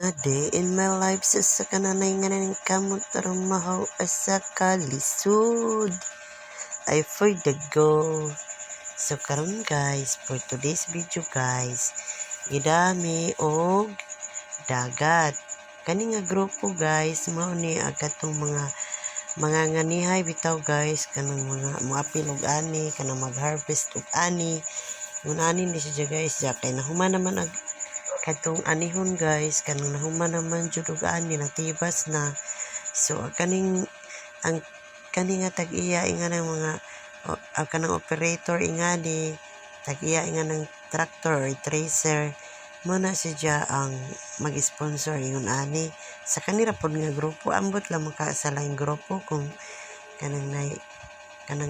A day in my life sa kananay nga ng kamot mahaw asa kalisod. I for the go. So karon guys, for today's video guys, idami og dagat. Kani nga grupo guys, mao ni agatong mga nganihay bitaw guys, kanang mga pilog ani, kanang mag-harvest og ani. Ngun ani ni siya guys, ya kay nahuman naman katong anihon guys, kanang nahuman naman jud og ani natibas na. So ang kani nga tag-iya nga ng mga kanang operator ingani tag-iya nga ng tractor or tracer mo na siya ang mag-sponsor ingon ani sa kanira pod nga grupo. Ambot lang makasalaing grupo kung kanang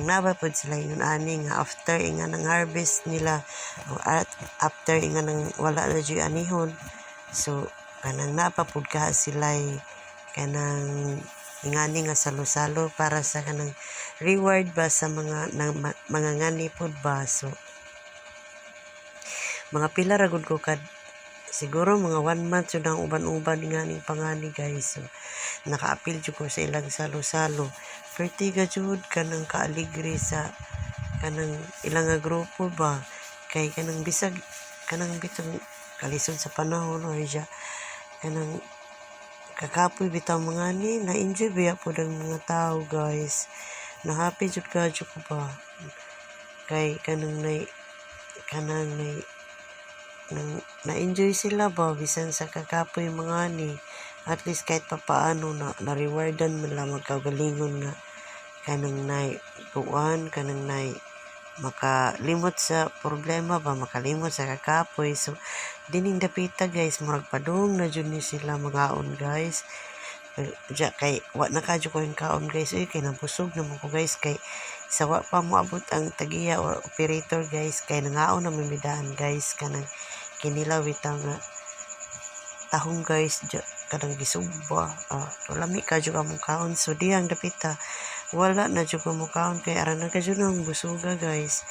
naba pod sila ingon ani nga after inga ng harvest nila o after inga ng wala na jud anihon, so kanang napa pod ka sila kanang ingani nga salo-salo para sa kanang reward ba sa mga ngani pod ba. So mga pila ra gud ko siguro mga 1 month jud ang uban-uban nga ning pangani guys. So naka-appeal jud ko sa ilang salo-salo. Pertiga jud kanang kaaligre sa kanang ilang nga grupo ba, kay kanang bisag kalisod sa panahon o siya kanang kakapoy bitaw mga ni na-enjoy biya po ang mga tao guys, na happy jud kadyo ko ba kay kanang na-enjoy sila ba bisan sa kakapoy mga ni. At least kahit papaano na-rewardan man lang magkagalingon nga kanang kuan kanang makalimot sa problema ba, makalimot sa kakapoy. So dining dapita guys, murag padung na jud ni sila magaon guys. Diya kay wa na kadyo ko yung kaon guys, kay nabusog na mo ko guys, kay sa wa pa mo abot ang tagiya or operator guys, kay nangaon na mamidaan guys kanang kinilaw bitaw nga tahong guys, kanang gisugba lami kadyo ka mong kaon. So diyang dapita wala na jud ko mo kaon kay aran na kadyo nang busuga guys.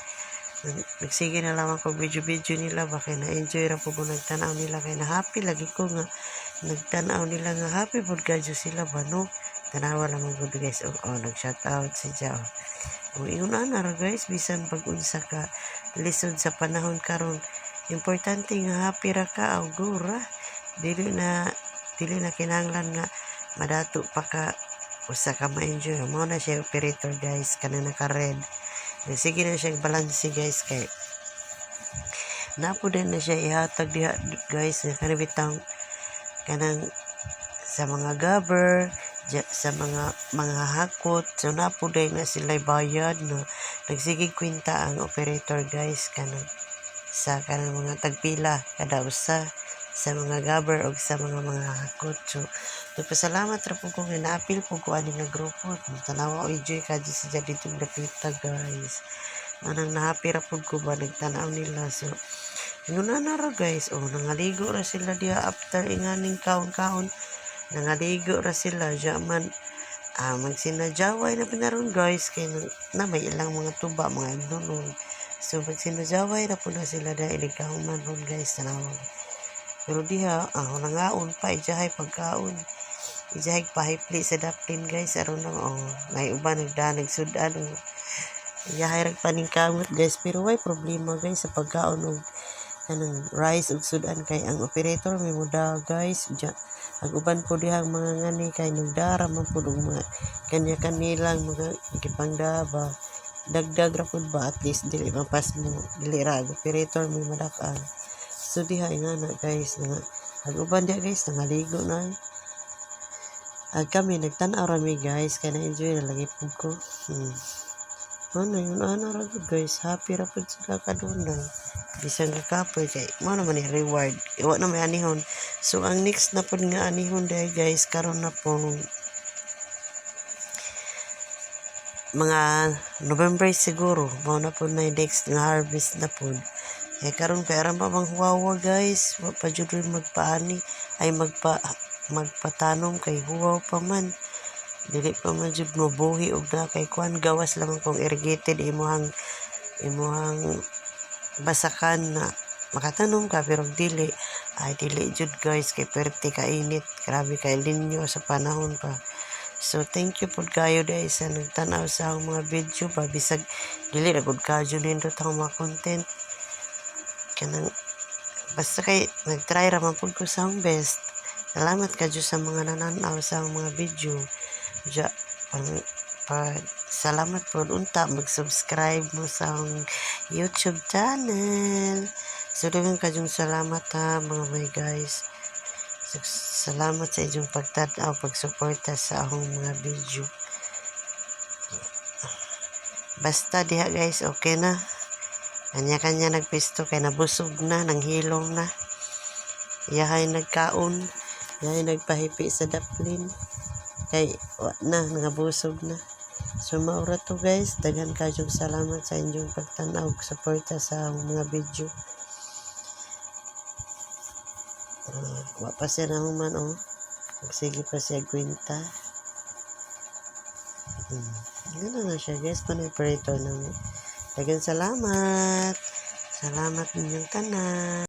Nagsige na lamang ko video nila ba, kay na-enjoy ra po ko nagtanaw nila, kay na happy lagi ko nga nagtanaw nila nga happy pod kadyo sila ba no. Tanawa lamang ko guys, nag shout out si Jao. Ingon ana ra guys, bisan pag-unsa ka lisod sa panahon karon, importante nga happy ra ka augura. Dili na kinahanglan nga madato pa ka usa ka ma-enjoy. Mao na siya operator guys, kanang naka-red. Sige na siya balance guys, kay napo din na siya ihatag diha guys nga kanibitang kanang sa mga gabber sa mga hakot. So napo din na sila bayad na nagsigig kwenta ang operator guys kanang sa kanang mga tagpila kada usa sa mga gabber o sa mga hakot. So nagpasalamat ra po ko nga na-appeal po ko ani nga grupo. Tanawa o enjoy kadyo siya dito dapita guys. Anang na-happy ra po ko ba nagtanaw nila. So ingon na ra guys, nangaligo ra sila diha after inganing kaon-kaon. Nangaligo ra sila jaman magsinajaway na pinaron guys, kay na may ilang mga tuba mga ignolong. So magsinajaway na po na sila dahil ikahuman ron guys, tanawa. Pero diha nangaon pa ijahay pagkaon, ijahay pahipli sa daplin guys aron na may uban nagsudan ijahay paning kamot guys. Pero way problema guys sa pagkaon og kanang rice ug sudan, kay ang operator may muda guys. Ang uban po dihang mga ngani kay nagdara man po og mga kanilang mga gipangdaba dagdag ra pud ba, at least dili mapas mo dili ra operator may madakan. So diha ingana guys nga ang uban diha guys nangaligo na kami nagtan-aw rami guys, kay na-enjoy na lagi pud ko. Yun ra guys, happy ra pud sila kadunay bisan kakapoy, kay mo naman ni reward iwa na may anihon. So ang next na pud nga anihon dahil guys karon na po mga November siguro, mao na po na next nga harvest na po. Karon kay aram pa bang huwawa guys, wa pa jud magpaani ay magpatanom kay huwaw pa man, dili pa man jud mabuhi og na kay kuan gawas lamang kung irrigated imuhang basakan na makatanom ka pero dili ay dili jud guys kay perti ka init, grabe kay linyo sa panahon pa. So thank you pod kayo guys sa nagtanaw sa akong mga video pa bisag dili na gud ka jud nindot ang mga content kanang basta kay nagtry ra man pud ko sa akong best. Salamat ka jud sa mga nananaw sa akong mga video. Ja, salamat po unta mag-subscribe mo sa akong YouTube channel. So daghang kayong salamat ha mga may guys. Salamat sa inyong pagtanaw, pagsuporta sa akong mga video. Basta diha guys, okay na. Kanya-kanya nagpisto kay nabusog na, nanghilom na. Yahay nagkaon, yahay nagpahipi sa daplin. Kay nangabusog na. So maura to guys, daghan kayong salamat sa inyong pagtanaw, suporta sa akong mga video. Wa pa siya na human sige pa siya kwenta. Gano'n na siya guys, panay-operator na mo. Daghang salamat. Salamat ninyong tanan.